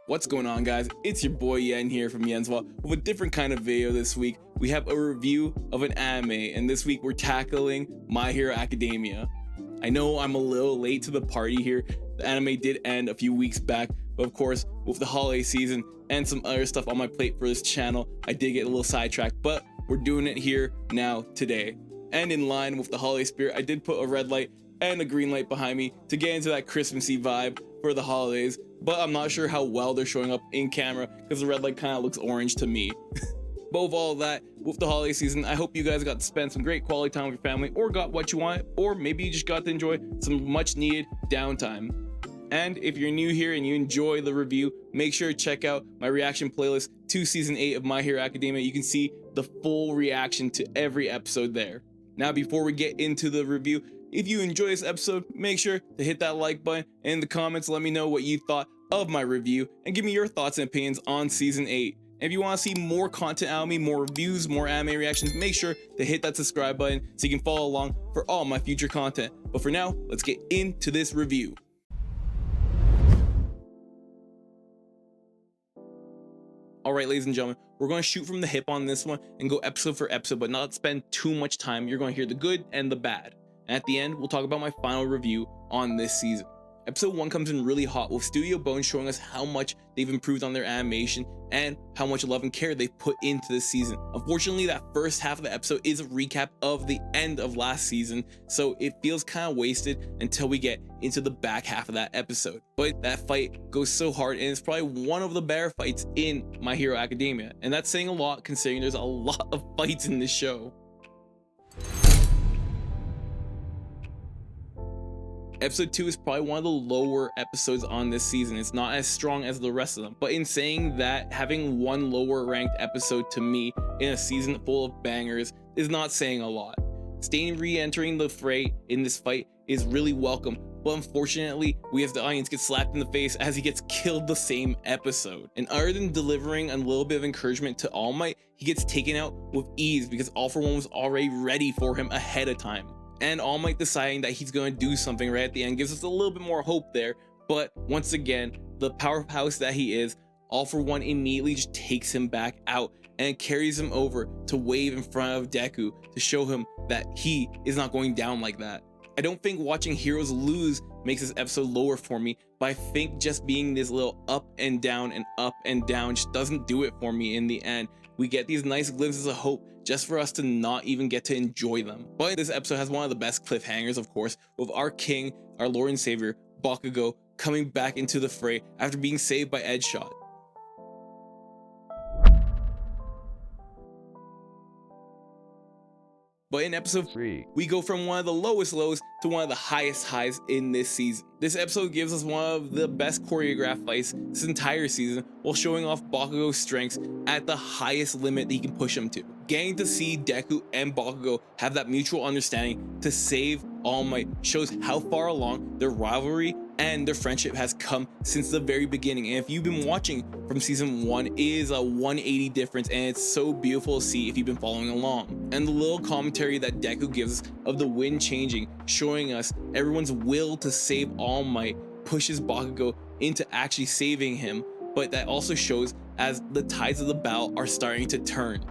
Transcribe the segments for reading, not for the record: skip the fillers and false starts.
What's going on, guys? It's your boy Yen here from Yenswa with a different kind of video this week. We have a review of an anime, and this week we're tackling My Hero Academia. I know I'm a little late to the party here. The anime did end a few weeks back, but of course, with the holiday season and some other stuff on my plate for this channel, I did get a little sidetracked, but we're doing it here now today. And in line with the holiday spirit, I did put a red light and a green light behind me to get into that Christmassy vibe for the holidays, but I'm not sure how well they're showing up in camera because the red light kind of looks orange to me. But with all of that, with the holiday season, I hope you guys got to spend some great quality time with your family, or got what you want, or maybe you just got to enjoy some much needed downtime. And if you're new here and you enjoy the review, make sure to check out my reaction playlist to season 8 of My Hero Academia. You can see the full reaction to every episode there. Now, before we get into the review, if you enjoy this episode, make sure to hit that like button, and in the comments let me know what you thought of my review and give me your thoughts and opinions on season 8. And if you want to see more content out of me, more reviews, more anime reactions, make sure to hit that subscribe button so you can follow along for all my future content. But for now, let's get into this review. Alright, ladies and gentlemen, we're going to shoot from the hip on this one and go episode for episode, but not spend too much time. You're going to hear the good and the bad. And at the end, we'll talk about my final review on this season. Episode 1 comes in really hot, with Studio Bones showing us how much they've improved on their animation and how much love and care they've put into this season. Unfortunately, that first half of the episode is a recap of the end of last season, so it feels kind of wasted until we get into the back half of that episode. But that fight goes so hard, and it's probably one of the better fights in My Hero Academia. And that's saying a lot considering there's a lot of fights in this show. Episode 2 is probably one of the lower episodes on this season. It's not as strong as the rest of them. But in saying that, having one lower ranked episode to me in a season full of bangers is not saying a lot. Stain re-entering the fray in this fight is really welcome, but unfortunately, we as the audience get slapped in the face as he gets killed the same episode. And other than delivering a little bit of encouragement to All Might, he gets taken out with ease because All For One was already ready for him ahead of time. And All Might deciding that he's going to do something right at the end gives us a little bit more hope there. But once again, the powerhouse that he is, All For One immediately just takes him back out and carries him over to wave in front of Deku to show him that he is not going down like that. I don't think watching heroes lose makes this episode lower for me, but I think just being this little up and down just doesn't do it for me in the end. We get these nice glimpses of hope just for us to not even get to enjoy them. But this episode has one of the best cliffhangers, of course, with our king, our Lord and Savior, Bakugo, coming back into the fray after being saved by Edgeshot. But in episode 3, we go from one of the lowest lows to one of the highest highs in this season. This episode gives us one of the best choreographed fights this entire season, while showing off Bakugo's strengths at the highest limit that he can push him to. Getting to see Deku and Bakugo have that mutual understanding to save All Might shows how far along their rivalry and their friendship has come since the very beginning. And if you've been watching from season 1, it is a 180 difference, and it's so beautiful to see if you've been following along. And the little commentary that Deku gives us of the wind changing, showing us everyone's will to save All Might, pushes Bakugo into actually saving him, but that also shows as the tides of the battle are starting to turn.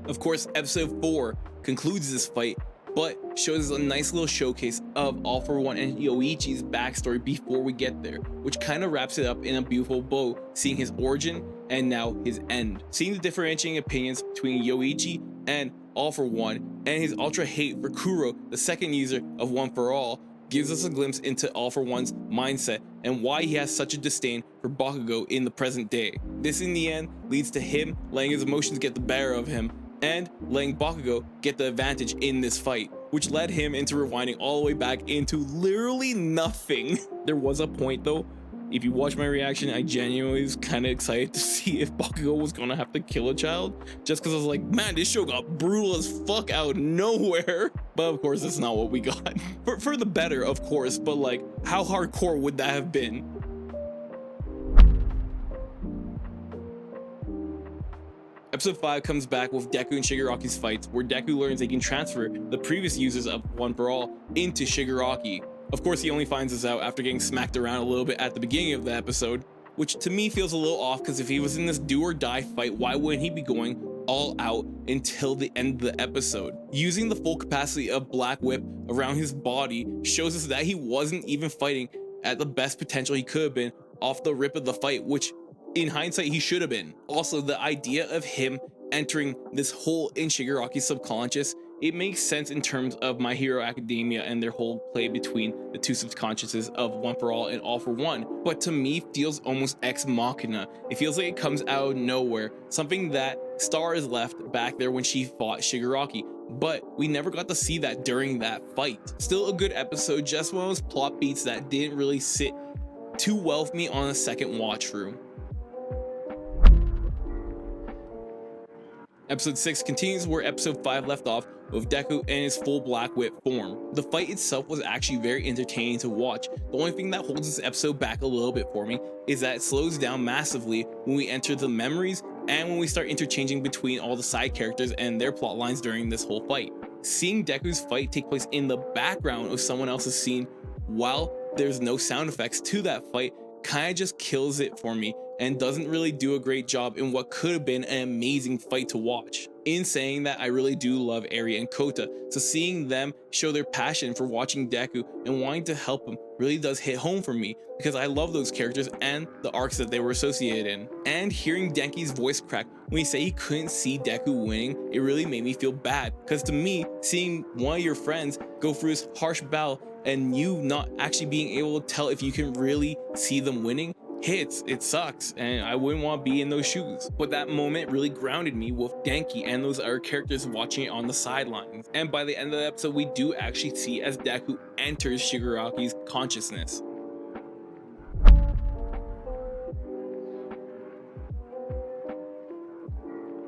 Of course, episode 4 concludes this fight, but shows us a nice little showcase of All For One and Yoichi's backstory before we get there, which kind of wraps it up in a beautiful bow, seeing his origin and now his end. Seeing the differentiating opinions between Yoichi and All For One, and his ultra hate for Kuro, the second user of One For All, gives us a glimpse into All For One's mindset and why he has such a disdain for Bakugo in the present day. This in the end leads to him letting his emotions get the better of him and letting Bakugo get the advantage in this fight, which led him into rewinding all the way back into literally nothing. There was a point though, if you watch my reaction, I genuinely was kind of excited to see if Bakugo was gonna have to kill a child, just because I was like, man, this show got brutal as fuck out of nowhere. But of course, that's not what we got. For the better, of course, but like, how hardcore would that have been? Episode 5 comes back with Deku and Shigaraki's fights, where Deku learns they can transfer the previous users of One For All into Shigaraki, Of course, he only finds this out after getting smacked around a little bit at the beginning of the episode, which to me feels a little off, because if he was in this do or die fight, why wouldn't he be going all out until the end of the episode? Using the full capacity of Black Whip around his body shows us that he wasn't even fighting at the best potential he could have been off the rip of the fight, which in hindsight he should have been. Also, the idea of him entering this hole in Shigaraki's subconscious, it makes sense in terms of My Hero Academia and their whole play between the two subconsciouses of One for All and All for One, but to me feels almost ex machina. It feels like it comes out of nowhere, something that Star is left back there when she fought Shigaraki, but we never got to see that during that fight. Still a good episode, just one of those plot beats that didn't really sit too well with me on a second watch through. Episode 6 continues where episode 5 left off, with Deku in his full Black Whip form. The fight itself was actually very entertaining to watch. The only thing that holds this episode back a little bit for me is that it slows down massively when we enter the memories and when we start interchanging between all the side characters and their plot lines during this whole fight. Seeing Deku's fight take place in the background of someone else's scene while there's no sound effects to that fight kind of just kills it for me and doesn't really do a great job in what could have been an amazing fight to watch. In saying that, I really do love Eri and Kota, so seeing them show their passion for watching Deku and wanting to help him really does hit home for me, because I love those characters and the arcs that they were associated in. And hearing Denki's voice crack when he said he couldn't see Deku winning, it really made me feel bad, because to me, seeing one of your friends go through this harsh battle and you not actually being able to tell if you can really see them winning, it sucks, and I wouldn't want to be in those shoes. But that moment really grounded me with Denki and those other characters watching it on the sidelines. And by the end of the episode, we do actually see as Deku enters Shigaraki's consciousness.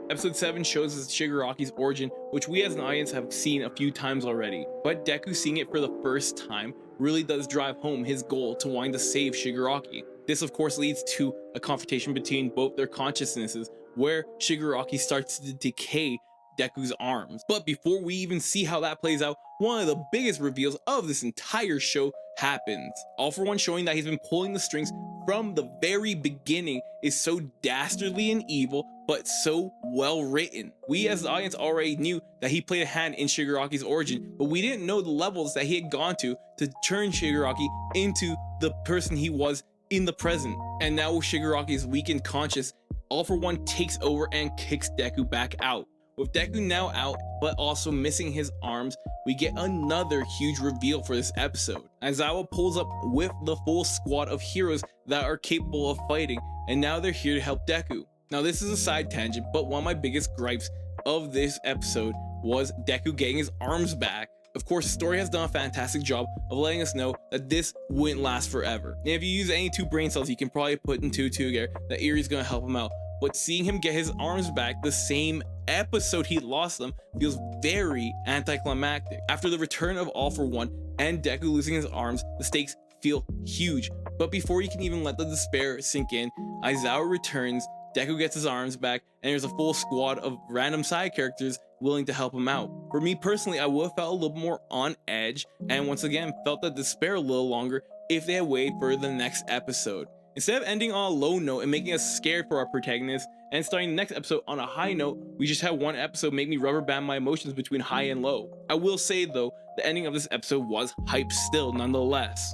Episode 7 shows us Shigaraki's origin, which we as an audience have seen a few times already, but Deku seeing it for the first time really does drive home his goal to wanting to save Shigaraki. This of course leads to a confrontation between both their consciousnesses, where Shigaraki starts to decay Deku's arms. But before we even see how that plays out, one of the biggest reveals of this entire show happens. All for One showing that he's been pulling the strings from the very beginning is so dastardly and evil, but so well written. We as the audience already knew that he played a hand in Shigaraki's origin, but we didn't know the levels that he had gone to turn Shigaraki into the person he was in the present. And now with Shigaraki's weakened conscious, All for One takes over and kicks Deku back out. With Deku now out, but also missing his arms, we get another huge reveal for this episode. Aizawa pulls up with the full squad of heroes that are capable of fighting, and now they're here to help Deku. Now this is a side tangent, but one of my biggest gripes of this episode was Deku getting his arms back. Of course, the story has done a fantastic job of letting us know that this wouldn't last forever. And if you use any 2 brain cells, you can probably put in 2 together that Eri's gonna help him out. But seeing him get his arms back the same episode he lost them feels very anticlimactic. After the return of All for One and Deku losing his arms, the stakes feel huge. But before you can even let the despair sink in, Aizawa returns, Deku gets his arms back, and there's a full squad of random side characters willing to help him out. For me personally, I would have felt a little more on edge, and once again felt the despair a little longer if they had waited for the next episode. Instead of ending on a low note and making us scared for our protagonist and starting the next episode on a high note, we just had one episode make me rubber band my emotions between high and low. I will say though, the ending of this episode was hype still nonetheless.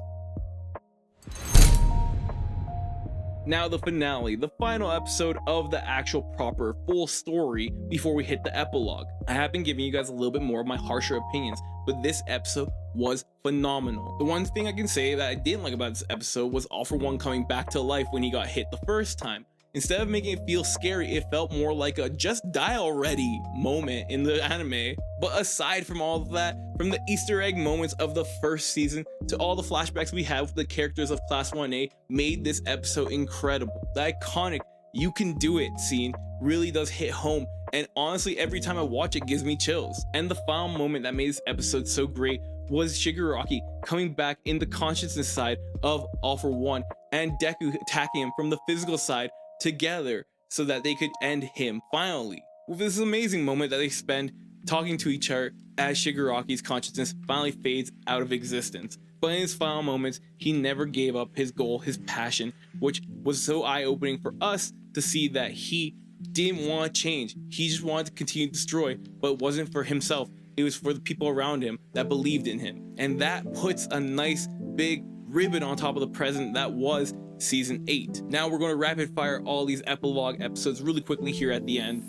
Now the finale, the final episode of the actual proper full story before we hit the epilogue. I have been giving you guys a little bit more of my harsher opinions, but this episode was phenomenal. The one thing I can say that I didn't like about this episode was All for One coming back to life when he got hit the first time. Instead of making it feel scary, it felt more like a just die already moment in the anime. But aside from all of that, from the Easter egg moments of the first season to all the flashbacks we have with the characters of Class 1A made this episode incredible. The iconic "you can do it" scene really does hit home, and honestly every time I watch it gives me chills. And the final moment that made this episode so great was Shigaraki coming back in the consciousness side of All for One and Deku attacking him from the physical side together so that they could end him finally. With this amazing moment that they spend talking to each other as Shigaraki's consciousness finally fades out of existence. But in his final moments, he never gave up his goal, his passion, which was so eye-opening for us to see that he didn't want to change. He just wanted to continue to destroy, but it wasn't for himself. It was for the people around him that believed in him. And that puts a nice big ribbon on top of the present that was season 8. Now we're going to rapid fire all these epilogue episodes really quickly here at the end.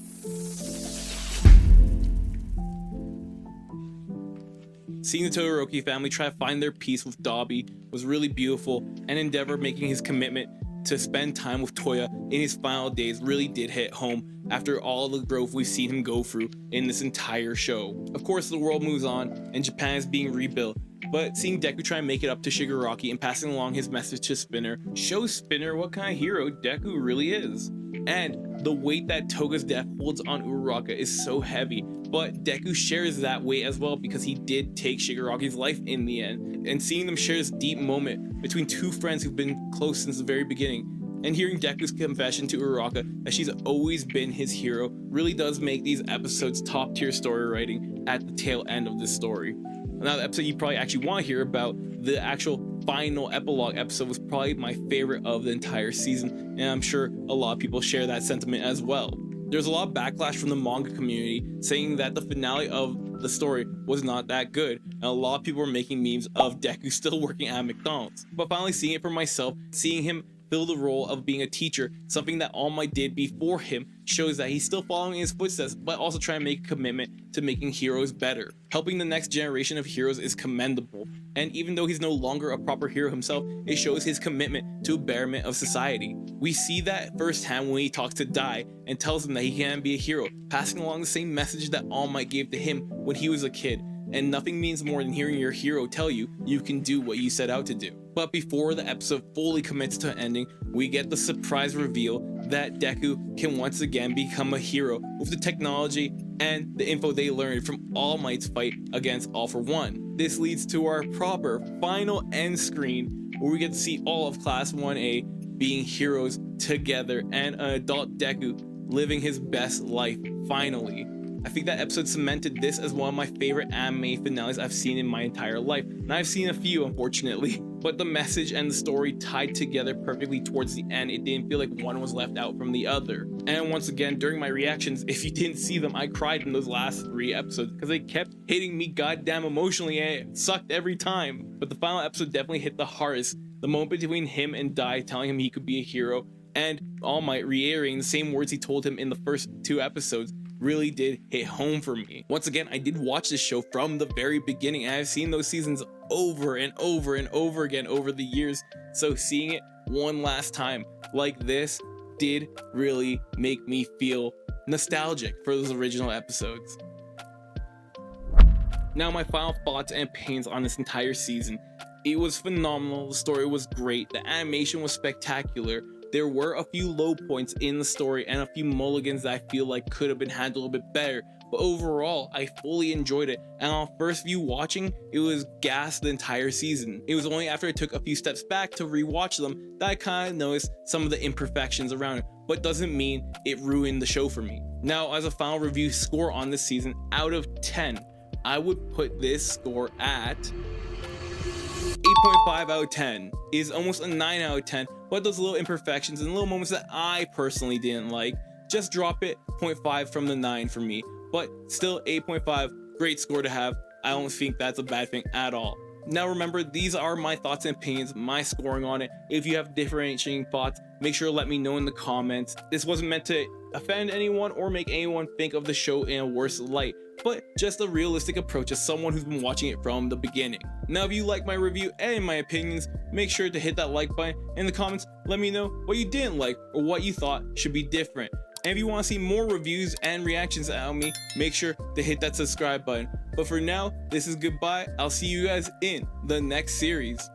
Seeing the Todoroki family try to find their peace with Dabi was really beautiful, and Endeavor making his commitment to spend time with Toya in his final days really did hit home after all the growth we've seen him go through in this entire show. Of course, the world moves on and Japan is being rebuilt, but seeing Deku try and make it up to Shigaraki and passing along his message to Spinner shows Spinner what kind of hero Deku really is. And the weight that Toga's death holds on Uraraka is so heavy, but Deku shares that weight as well because he did take Shigaraki's life in the end. And seeing them share this deep moment between two friends who've been close since the very beginning, and hearing Deku's confession to Uraraka that she's always been his hero really does make these episodes top tier story writing at the tail end of this story. Now, the episode you probably actually want to hear about, the actual final epilogue episode, was probably my favorite of the entire season, and I'm sure a lot of people share that sentiment as well. There's a lot of backlash from the manga community saying that the finale of the story was not that good, and a lot of people were making memes of Deku still working at McDonald's. But finally seeing it for myself, seeing him fill the role of being a teacher, something that All Might did before him, shows that he's still following in his footsteps, but also trying to make a commitment to making heroes better. Helping the next generation of heroes is commendable, and even though he's no longer a proper hero himself, it shows his commitment to a betterment of society. We see that firsthand when he talks to Dai and tells him that he can be a hero, passing along the same message that All Might gave to him when he was a kid. And nothing means more than hearing your hero tell you you can do what you set out to do. But before the episode fully commits to an ending, we get the surprise reveal that Deku can once again become a hero with the technology and the info they learned from All Might's fight against All For One. This leads to our proper final end screen where we get to see all of Class 1A being heroes together and an adult Deku living his best life finally. I think that episode cemented this as one of my favorite anime finales I've seen in my entire life. And I've seen a few, unfortunately, but the message and the story tied together perfectly towards the end. It didn't feel like one was left out from the other. And once again, during my reactions, if you didn't see them, I cried in those last 3 episodes because they kept hitting me goddamn emotionally and it sucked every time. But the final episode definitely hit the hardest. The moment between him and Dai telling him he could be a hero, and All Might reiterating the same words he told him in the first 2 episodes, really did hit home for me. Once again, I did watch this show from the very beginning, and I've seen those seasons over and over and over again over the years, so seeing it one last time like this did really make me feel nostalgic for those original episodes. Now, my final thoughts and opinions on this entire season. It was phenomenal, the story was great, the animation was spectacular. There were a few low points in the story and a few mulligans that I feel like could have been handled a little bit better, but overall I fully enjoyed it, and on first view watching, it was gas the entire season. It was only after I took a few steps back to rewatch them that I kind of noticed some of the imperfections around it, but doesn't mean it ruined the show for me. Now, as a final review score on this season, out of 10, I would put this score at 8.5 out of 10. Is almost a 9 out of 10, but those little imperfections and little moments that I personally didn't like, just drop it 0.5 from the 9 for me. But still 8.5, great score to have. I don't think that's a bad thing at all. Now remember, these are my thoughts and opinions, my scoring on it. If you have differentiating thoughts, make sure to let me know in the comments. This wasn't meant to offend anyone or make anyone think of the show in a worse light, but just a realistic approach as someone who's been watching it from the beginning. Now, if you like my review and my opinions, make sure to hit that like button. In the comments, let me know what you didn't like or what you thought should be different. And if you want to see more reviews and reactions out of me, make sure to hit that subscribe button. But for now, this is goodbye. I'll see you guys in the next series.